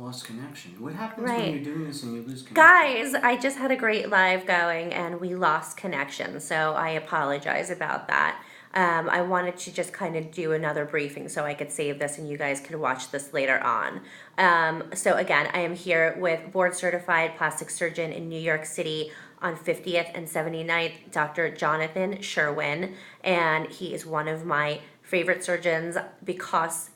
lost connection. What happens Right. when you're doing this and you lose connection? Guys, I just had a great live going and we lost connection, so I apologize about that. I wanted to just kind of do another briefing so I could save this and you guys could watch this later on. So again, I am here with board certified plastic surgeon in New York City on 50th and 79th, Dr. Jonathan Sherwyn, and he is one of my favorite surgeons because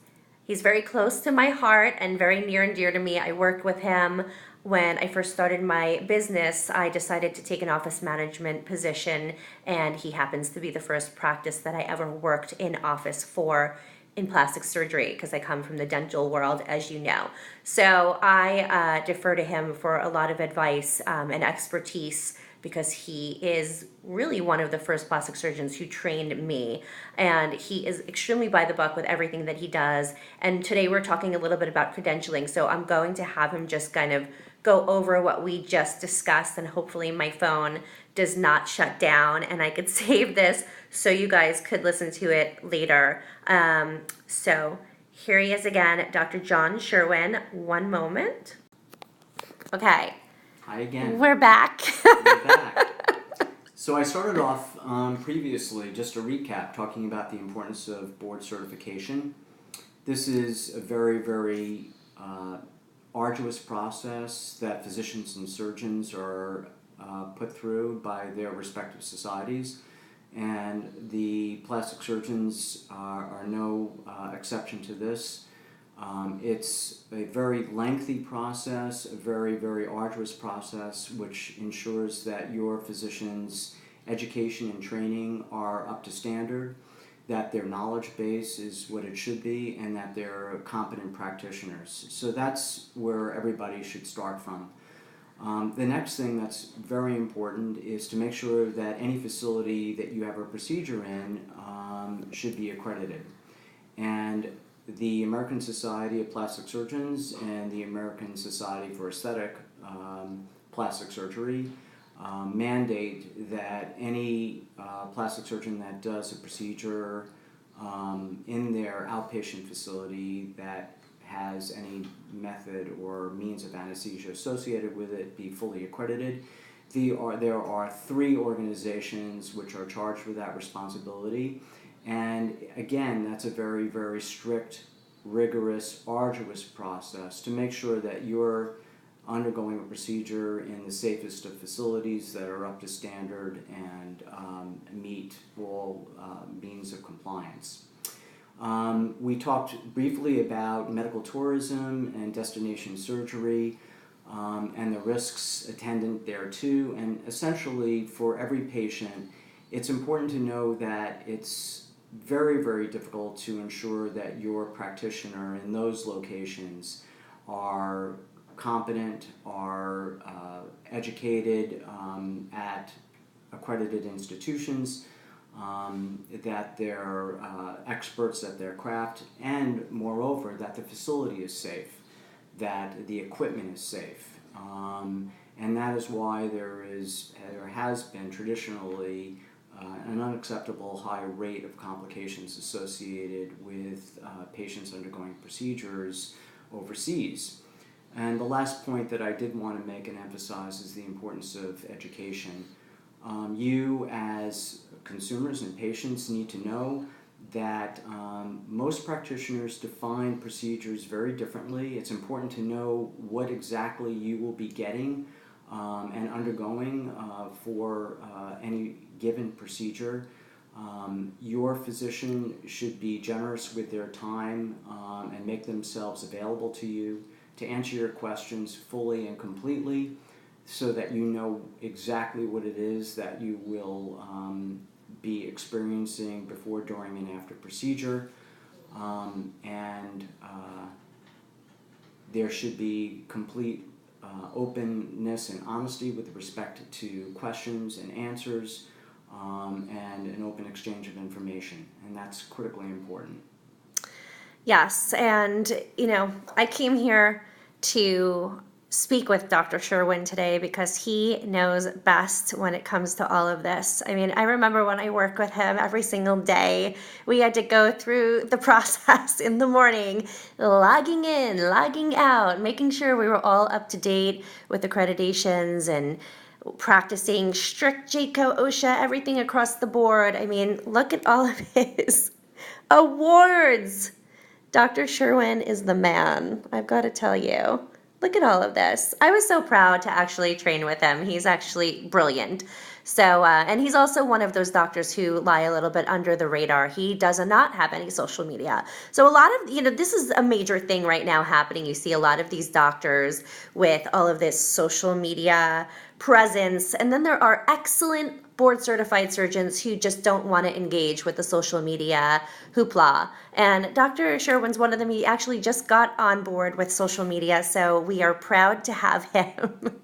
he's very close to my heart and very near and dear to me. I worked with him when I first started my business. I decided to take an office management position, and he happens to be the first practice that I ever worked in office for in plastic surgery because I come from the dental world, as you know. So I defer to him for a lot of advice and expertise because he is really one of the first plastic surgeons who trained me. And he is extremely by the book with everything that he does. And today we're talking a little bit about credentialing. So I'm going to have him just kind of go over what we just discussed, and hopefully my phone does not shut down and I could save this so you guys could listen to it later. So here he is again, Dr. John Sherwyn. One moment. Okay. Hi again. We're back. We're back. So I started off previously, just a recap, talking about the importance of board certification. This is a very, very arduous process that physicians and surgeons are put through by their respective societies, and the plastic surgeons are no exception to this. It's a very lengthy process, a very, very arduous process, which ensures that your physicians' education and training are up to standard, that their knowledge base is what it should be, and that they're competent practitioners. So that's where everybody should start from. The next thing that's very important is to make sure that any facility that you have a procedure in should be accredited. And the American Society of Plastic Surgeons and the American Society for Aesthetic Plastic Surgery mandate that any plastic surgeon that does a procedure in their outpatient facility that has any method or means of anesthesia associated with it be fully accredited. There are 3 organizations which are charged with that responsibility, and again, that's a very, very strict, rigorous, arduous process to make sure that you're undergoing a procedure in the safest of facilities that are up to standard and meet all means of compliance. We talked briefly about medical tourism and destination surgery and the risks attendant thereto, and essentially for every patient, it's important to know that it's very, very difficult to ensure that your practitioner in those locations are competent, are educated at accredited institutions, that they're experts at their craft, and moreover that the facility is safe, that the equipment is safe. And that is why there has been traditionally an unacceptable high rate of complications associated with patients undergoing procedures overseas. And the last point that I did want to make and emphasize is the importance of education. You as consumers and patients need to know that most practitioners define procedures very differently. It's important to know what exactly you will be getting and undergoing for any given procedure. Your physician should be generous with their time and make themselves available to you to answer your questions fully and completely so that you know exactly what it is that you will be experiencing before, during, and after procedure. And there should be complete openness and honesty with respect to questions and answers, and an open exchange of information, and that's critically important. Yes, and I came here to speak with Dr. Sherwyn today because he knows best when it comes to all of this. I mean, I remember when I worked with him every single day, we had to go through the process in the morning, logging in, logging out, making sure we were all up to date with accreditations and practicing strict JCO, OSHA, everything across the board. I mean, look at all of his awards. Dr. Sherwyn is the man, I've got to tell you. Look at all of this. I was so proud to actually train with him. He's actually brilliant. So, and he's also one of those doctors who lie a little bit under the radar. He does not have any social media. So a lot of, this is a major thing right now happening. You see a lot of these doctors with all of this social media presence. And then there are excellent board certified surgeons who just don't want to engage with the social media hoopla. And Dr. Sherwyn's one of them. He actually just got on board with social media, so we are proud to have him.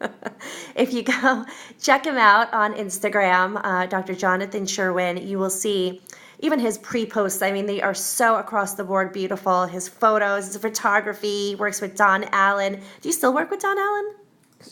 If you go check him out on Instagram, Dr. Jonathan Sherwyn, you will see even his pre-posts. I mean, they are so across the board beautiful. His photos, his photography, works with Don Allen. Do you still work with Don Allen?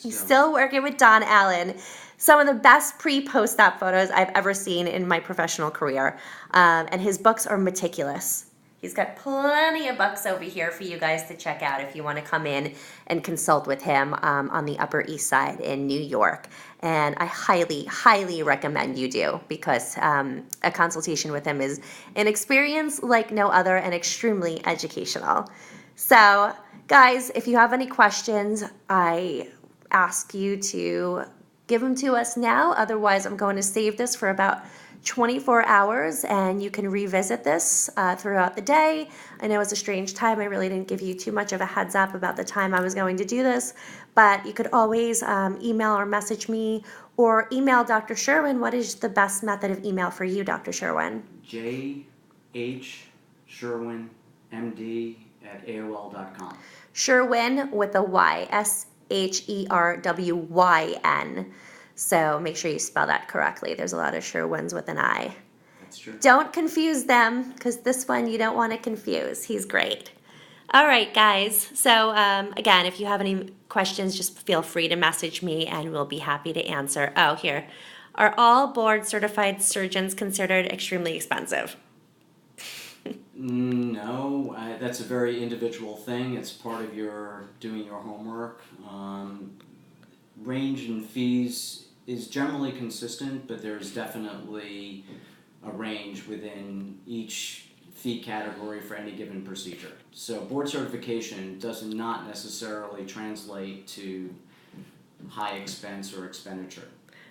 He's still working with Don Allen. Some of the best pre-post-op photos I've ever seen in my professional career. And his books are meticulous. He's got plenty of books over here for you guys to check out if you want to come in and consult with him on the Upper East Side in New York. And I highly, highly recommend you do, because a consultation with him is an experience like no other and extremely educational. So, guys, if you have any questions, I ask you to give them to us now. Otherwise, I'm going to save this for about 24 hours, and you can revisit this throughout the day. I know it's a strange time. I really didn't give you too much of a heads up about the time I was going to do this, but you could always email or message me, or email Dr. Sherwyn. What is the best method of email for you, Dr. Sherwyn? jhsherwynmd@aol.com. Sherwyn with a Y, Sherwyn. So make sure you spell that correctly. There's a lot of Sherwyns with an I. That's true. Don't confuse them, because this one you don't want to confuse. He's great. All right, guys. So again, if you have any questions, just feel free to message me and we'll be happy to answer. Oh, here. Are all board certified surgeons considered extremely expensive? No, that's a very individual thing. It's part of doing your homework. Range in fees is generally consistent, but there's definitely a range within each fee category for any given procedure. So board certification does not necessarily translate to high expense or expenditure.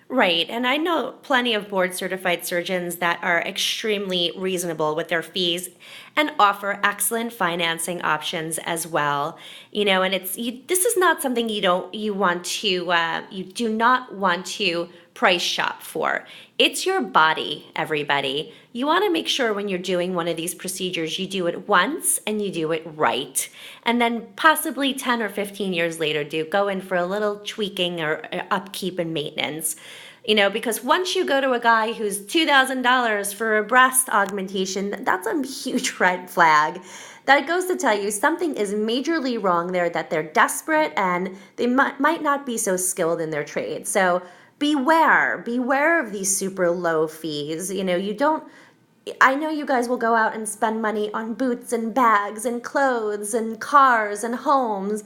Right, and I know plenty of board certified surgeons that are extremely reasonable with their fees and offer excellent financing options as well. And this is not something you do not want to price shop for. It's your body, everybody. You want to make sure when you're doing one of these procedures, you do it once and you do it right. And then possibly 10 or 15 years later, go in for a little tweaking or upkeep and maintenance. Because once you go to a guy who's $2,000 for a breast augmentation, that's a huge red flag. That goes to tell you something is majorly wrong there, that they're desperate and they might not be so skilled in their trade. So beware of these super low fees. I know you guys will go out and spend money on boots and bags and clothes and cars and homes,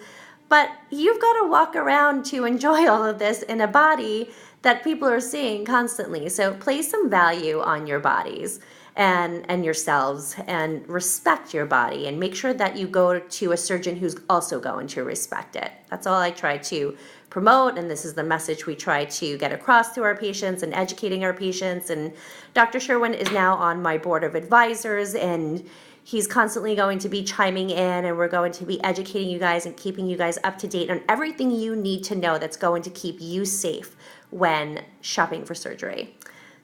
but you've got to walk around to enjoy all of this in a body that people are seeing constantly. So place some value on your bodies and yourselves, and respect your body, and make sure that you go to a surgeon who's also going to respect it. That's all I try to promote, and this is the message we try to get across to our patients and educating our patients. And Dr. Sherwyn is now on my board of advisors, and he's constantly going to be chiming in, and we're going to be educating you guys and keeping you guys up to date on everything you need to know that's going to keep you safe when shopping for surgery.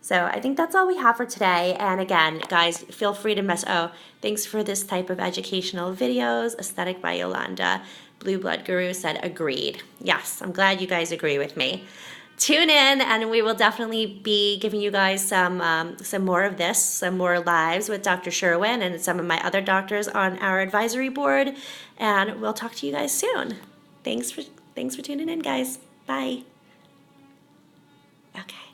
So I think that's all we have for today. And again, guys, feel free to thanks for this type of educational videos. Aesthetic by Yolanda. Blue Blood Guru said agreed. Yes, I'm glad you guys agree with me. Tune in, and we will definitely be giving you guys some more of this, some more lives with Dr. Sherwyn and some of my other doctors on our advisory board. And we'll talk to you guys soon. Thanks Thanks for tuning in, guys. Bye. Okay.